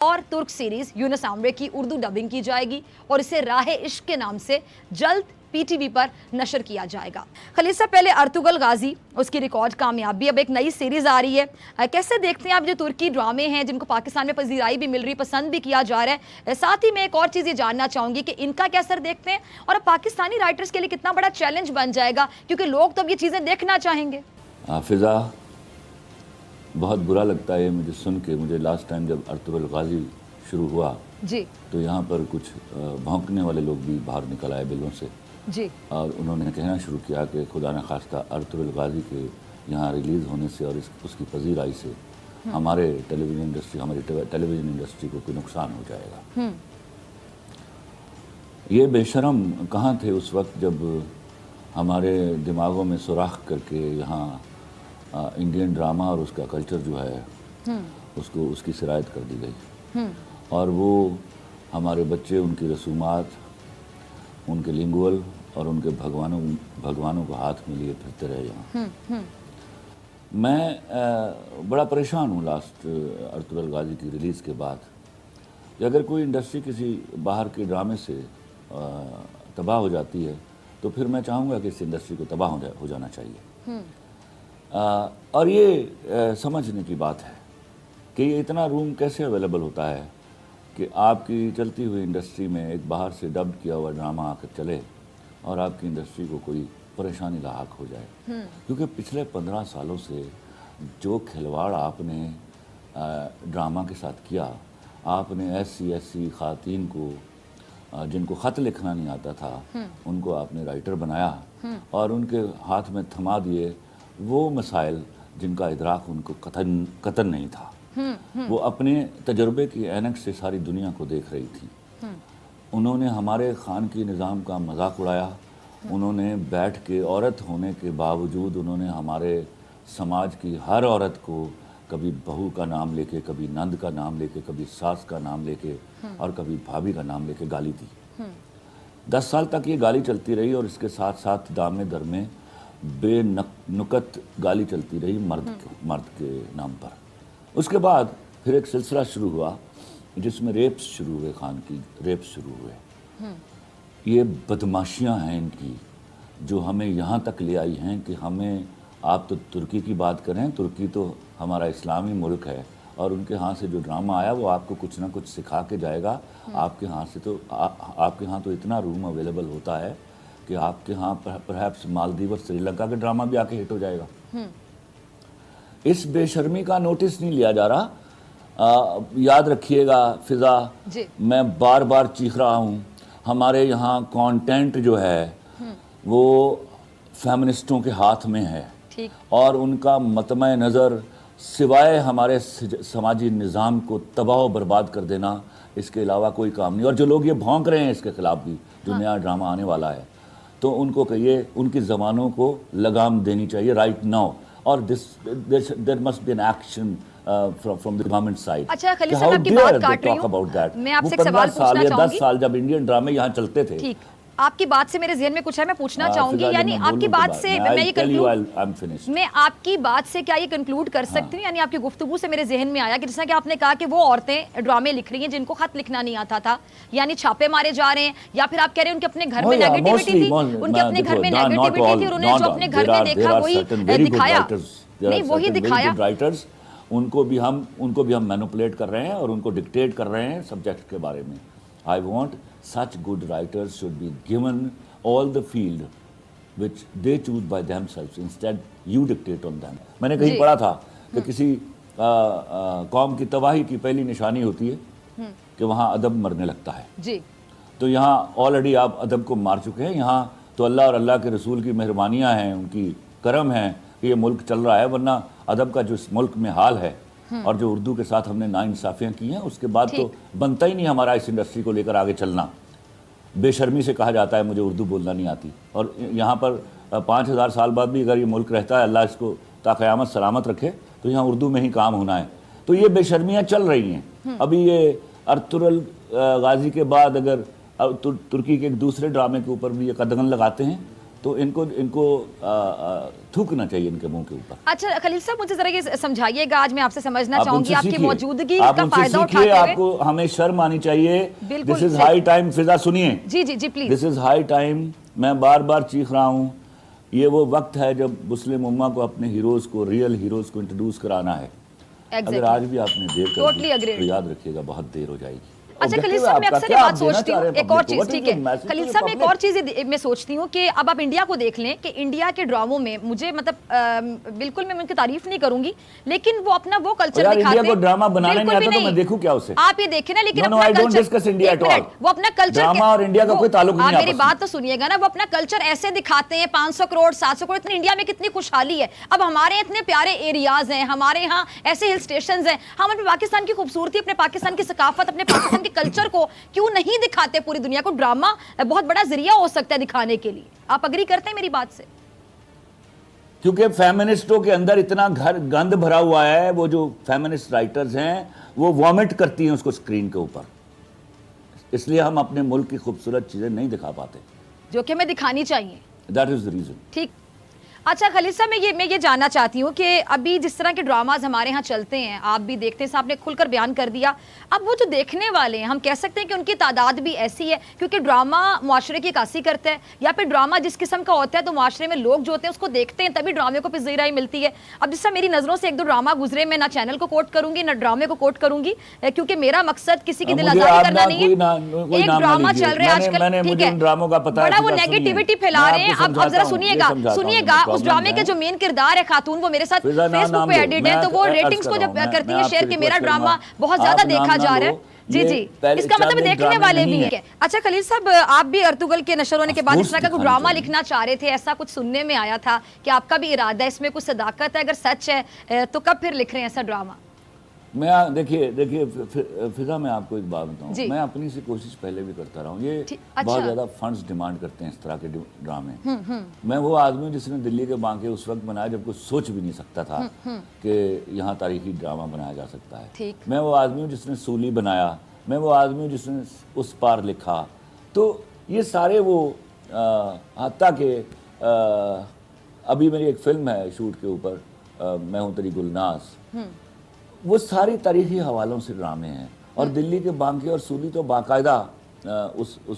اور ترک سیریز یونس عامرے کی اردو ڈبنگ کی جائے گی اور اسے راہ عشق کے نام سے جلد پی ٹی وی پر نشر کیا جائے گا۔ خلیل صاحب، پہلے ارطغرل غازی، اس کی ریکارڈ کامیابی، اب ایک نئی سیریز آ رہی ہے، کیسے دیکھتے ہیں آپ جو ترکی ڈرامے ہیں جن کو پاکستان میں پذیرائی بھی مل رہی، پسند بھی کیا جا رہا ہے؟ ساتھ ہی میں ایک اور چیز یہ جاننا چاہوں گی کہ ان کا کیا اثر دیکھتے ہیں اور اب پاکستانی رائٹرز کے لیے کتنا بڑا چیلنج بن جائے گا، کیونکہ لوگ تو اب یہ چیزیں دیکھنا چاہیں گے۔ فضا، بہت برا لگتا ہے مجھے سن کے، مجھے لاسٹ ٹائم جب ارطغرل غازی شروع ہوا جی تو یہاں پر کچھ بھونکنے والے لوگ بھی باہر نکل آئے بلوں سے، جی، اور انہوں نے کہنا شروع کیا کہ خدا نخواستہ ارطغرل غازی کے یہاں ریلیز ہونے سے اور اس کی پذیرائی سے ہماری ٹیلی ویژن انڈسٹری کو کوئی نقصان ہو جائے گا۔ یہ بے شرم کہاں تھے اس وقت جب ہمارے دماغوں میں سوراخ کر کے یہاں انڈین ڈرامہ اور اس کا کلچر جو ہے اس کی سرایت کر دی گئی، اور وہ ہمارے بچے ان کی رسومات، ان کے لنگول اور ان کے بھگوانوں کو ہاتھ میں لیے پھرتے رہے یہاں۔ میں بڑا پریشان ہوں لاسٹ ارطغرل غازی کی ریلیز کے بعد کہ اگر کوئی انڈسٹری کسی باہر کے ڈرامے سے تباہ ہو جاتی ہے تو پھر میں چاہوں گا کہ اس انڈسٹری کو تباہ ہو جانا چاہیے، اور یہ سمجھنے کی بات ہے کہ یہ اتنا روم کیسے اویلیبل ہوتا ہے کہ آپ کی چلتی ہوئی انڈسٹری میں ایک باہر سے ڈبڈ کیا ہوا ڈرامہ آ کر چلے اور آپ کی انڈسٹری کو کوئی پریشانی لاحق ہو جائے، کیونکہ پچھلے 15 سالوں سے جو کھلواڑ آپ نے ڈرامہ کے ساتھ کیا، آپ نے ایسی خواتین کو جن کو خط لکھنا نہیں آتا تھا ان کو آپ نے رائٹر بنایا اور ان کے ہاتھ میں تھما دیے وہ مسائل جن کا ادراک ان کو قطن نہیں تھا۔ وہ اپنے تجربے کی اینک سے ساری دنیا کو دیکھ رہی تھی۔ انہوں نے ہمارے خانقی نظام کا مذاق اڑایا، انہوں نے بیٹھ کے عورت ہونے کے باوجود انہوں نے ہمارے سماج کی ہر عورت کو کبھی بہو کا نام لے کے، کبھی نند کا نام لے کے، کبھی ساس کا نام لے کے اور کبھی بھابھی کا نام لے کے گالی دی۔ 10 سال تک یہ گالی چلتی رہی اور اس کے ساتھ ساتھ دامے درمے بے نکت گالی چلتی رہی مرد کے نام پر۔ اس کے بعد پھر ایک سلسلہ شروع ہوا جس میں ریپس شروع ہوئے، خان کی ریپس شروع ہوئے۔ یہ بدماشیاں ہیں ان کی جو ہمیں یہاں تک لے آئی ہیں کہ ہمیں، آپ تو ترکی کی بات کریں، ترکی تو ہمارا اسلامی ملک ہے اور ان کے ہاں سے جو ڈرامہ آیا وہ آپ کو کچھ نہ کچھ سکھا کے جائے گا۔ آپ کے ہاں تو اتنا روم اویلیبل ہوتا ہے کہ آپ کے ہاں پرہیپس مالدیو اور سری لنکا کے ڈرامہ بھی آ کے ہٹ ہو جائے گا۔ اس بے شرمی کا نوٹس نہیں لیا جا رہا۔ یاد رکھیے گا فضا، میں بار بار چیخ رہا ہوں، ہمارے یہاں کانٹینٹ جو ہے وہ فیمنسٹوں کے ہاتھ میں ہے اور ان کا مطمع نظر سوائے ہمارے سماجی نظام کو تباہ و برباد کر دینا اس کے علاوہ کوئی کام نہیں۔ اور جو لوگ یہ بھونک رہے ہیں اس کے خلاف بھی، جو نیا ڈرامہ آنے والا ہے، تو ان کو کہیے ان کی زبانوں کو لگام دینی چاہیے رائٹ ناؤ، اور there must be an action from the government side۔ اچھا خلیل صاحب، آپ کی بات کاٹ رہی ہوں، میں آپ سے ایک سوال پوچھنا چاہوں گی۔ 10 سال جب انڈین ڈرامے یہاں چلتے تھے، ٹھیک، آپ کی بات سے میرے ذہن میں کچھ ہے، میں پوچھنا چاہوں گی، یعنی آپ کی بات سے میں آپ کی بات سے کیا یہ کنکلوڈ کر سکتی ہوں، یعنی آپ کی گفتگو سے میرے ذہن میں آیا کہ جس طرح کہ آپ نے کہا کہ وہ عورتیں ڈرامے لکھ رہی ہیں جن کو خط لکھنا نہیں آتا تھا، یعنی چھاپے مارے جا رہے ہیں، یا پھر آپ کہہ رہے ہیں ان کے اپنے گھر میں نیگیٹیوٹی تھی، ان کے اپنے گھر میں نیگیٹیوٹی تھی اور انہوں نے جو اپنے گھر میں دیکھا وہی دکھایا، نہیں وہی دکھایا۔ ان کو بھی ہم مینوپولیٹ کر رہے ہیں اور ان کو ڈکٹیٹ کر رہے ہیں سبجیکٹ کے بارے میں۔ I want such good writers should be given all the field which they choose by themselves, instead you dictate on them۔ میں نے کہیں پڑھا تھا کہ کسی قوم کی تباہی کی پہلی نشانی ہوتی ہے کہ وہاں ادب مرنے لگتا ہے۔ جی، تو یہاں آلریڈی آپ ادب کو مار چکے ہیں۔ یہاں تو اللہ اور اللہ کے رسول کی مہربانیاں ہیں، ان کی کرم ہے کہ یہ ملک چل رہا ہے، ورنہ ادب کا جو اس ملک میں حال ہے اور جو اردو کے ساتھ ہم نے ناانصافیاں کی ہیں، اس کے بعد تو بنتا ہی نہیں ہمارا اس انڈسٹری کو لے کر آگے چلنا۔ بے شرمی سے کہا جاتا ہے مجھے اردو بولنا نہیں آتی، اور یہاں پر 5000 سال بعد بھی اگر یہ ملک رہتا ہے، اللہ اس کو تا قیامت سلامت رکھے، تو یہاں اردو میں ہی کام ہونا ہے۔ تو یہ بے شرمیاں چل رہی ہیں۔ ابھی یہ ارطغرل غازی کے بعد اگر ترکی کے ایک دوسرے ڈرامے کے اوپر بھی یہ قدغن لگاتے ہیں تو ان کو تھوکنا چاہیے ان کے منہ کے اوپر. اچھا خلیل صاحب مجھے ذرا یہ سمجھائیے گا, آج میں آپ سے سمجھنا آپ چاہوں ان گی سے آپ کی سیکھیے, موجودگی آپ کا ان سے فائدہ سیکھیے, اٹھاتے آپ ہوئے. کو ہمیں شرم آنی چاہیے. بالکل دس از ہائی ٹائم. فضا سنیے, جی جی جی please. This is high time. میں بار بار چیخ رہا ہوں, یہ وہ وقت ہے جب مسلم امہ کو اپنے ہیروز کو, ریئل ہیروز کو انٹروڈیوس کرانا ہے. اگر آج بھی آپ نے دیر کر دی تو یاد رکھیے گا بہت دیر ہو جائے گی. اچھا خلیل صاحب میں اکثر یہ بات سوچتی ہوں, ایک اور چیز, ٹھیک ہے خلیل صاحب میں ایک اور چیز میں سوچتی ہوں کہ اب آپ انڈیا کو دیکھ لیں کہ انڈیا کے ڈراموں میں مجھے مطلب بالکل میں ان کی تعریف نہیں کروں گی, لیکن وہ اپنا وہ کلچر دکھاتے ہیں. انڈیا کو ڈرامہ بنانے نہیں آتا تو میں دیکھوں کیا اسے. آپ یہ دیکھیں نا, لیکن اپنا کلچر, وہ اپنا کلچر, ڈرامہ اور انڈیا کا کوئی تعلق نہیں. آپ میری بات تو سنیے گا نا, وہ اپنا کلچر ایسے دکھاتے ہیں, 500 کروڑ 700 کروڑ, اتنے انڈیا میں کتنی خوشحالی ہے. اب ہمارے اتنے پیارے ایریاز ہیں, ہمارے یہاں ایسے ہل اسٹیشنز ہیں, ہم اپنے پاکستان کی خوبصورتی, اپنے پاکستان کی ثقافت, اپنے پاکستان کے کلچر کو کیوں نہیں دکھاتے پوری دنیا کو. ڈرامہ بہت بڑا ذریعہ ہو سکتا ہے دکھانے کے لیے. آپ اگری کرتے ہیں میری بات سے؟ کیونکہ فیمنسٹوں کے اندر اتنا گند بھرا ہوا ہے, وہ جو فیمنسٹ رائٹرز ہیں وہ وامٹ کرتی ہیں اس کو سکرین کے اوپر, اس لیے ہم اپنے ملک کی خوبصورت چیزیں نہیں دکھا پاتے, جو کہ ہمیں دکھانی چاہیے. That is the reason. ٹھیک. اچھا خلیل صاحب میں یہ جاننا چاہتی ہوں کہ ابھی جس طرح کے ڈراماز ہمارے ہاں چلتے ہیں, آپ بھی دیکھتے ہیں, صاحب نے کھل کر بیان کر دیا, اب وہ جو دیکھنے والے ہیں ہم کہہ سکتے ہیں کہ ان کی تعداد بھی ایسی ہے کیونکہ ڈرامہ معاشرے کی عکاسی کرتا ہے, یا پھر ڈرامہ جس قسم کا ہوتا ہے تو معاشرے میں لوگ جو ہوتے ہیں اس کو دیکھتے ہیں تبھی ڈرامے کو پذیرائی ملتی ہے. اب جس طرح میری نظروں سے ایک دو ڈرامہ گزرے, میں نہ چینل کو کوٹ کروں گی نہ ڈرامے کو کوٹ کروں گی, کیونکہ میرا مقصد کسی کی دل آزاری کرنا نہیں ہے. ایک ڈرامہ چل رہا ہے آج کل, ٹھیک ہے, بڑا وہ نیگیٹیوٹی پھیلا رہے ہیں. اب ذرا سنیے گا, اس ڈرامے کے جو مین کردار ہے خاتون, وہ میرے ساتھ فیس بک پہ ایڈٹ ہے, تو وہ ریٹنگز کو جب کرتی ہے شیئر کہ میرا ڈرامہ بہت زیادہ دیکھا جا رہا ہے. جی جی, اس کا مطلب دیکھنے والے بھی ہیں. اچھا خلیل صاحب, آپ بھی ارطغرل کے نشر ہونے کے بعد اس طرح کا ڈرامہ لکھنا چاہ رہے تھے, ایسا کچھ سننے میں آیا تھا کہ آپ کا بھی ارادہ ہے, اس میں کچھ صداقت ہے, اگر سچ ہے تو کب پھر لکھ رہے ہیں ایسا ڈرامہ؟ میں دیکھیے فضا, میں آپ کو ایک بات بتاؤں, میں اپنی سے کوشش پہلے بھی کرتا رہا ہوں. یہ بہت زیادہ فنڈز ڈیمانڈ کرتے ہیں اس طرح کے ڈرامے. میں وہ آدمی ہوں جس نے دلی کے بانکے اس وقت بنایا جب کوئی سوچ بھی نہیں سکتا تھا کہ یہاں تاریخی ڈرامہ بنایا جا سکتا ہے. میں وہ آدمی ہوں جس نے سولی بنایا, میں وہ آدمی ہوں جس نے اس پار لکھا. تو یہ سارے وہ حتیٰ کہ ابھی میری ایک فلم ہے شوٹ کے اوپر, میں ہوں تیری گلناز, وہ ساری تاریخی حوالوں سے ڈرامے ہیں. اور دلی کے بانکے اور سولی تو باقاعدہ اس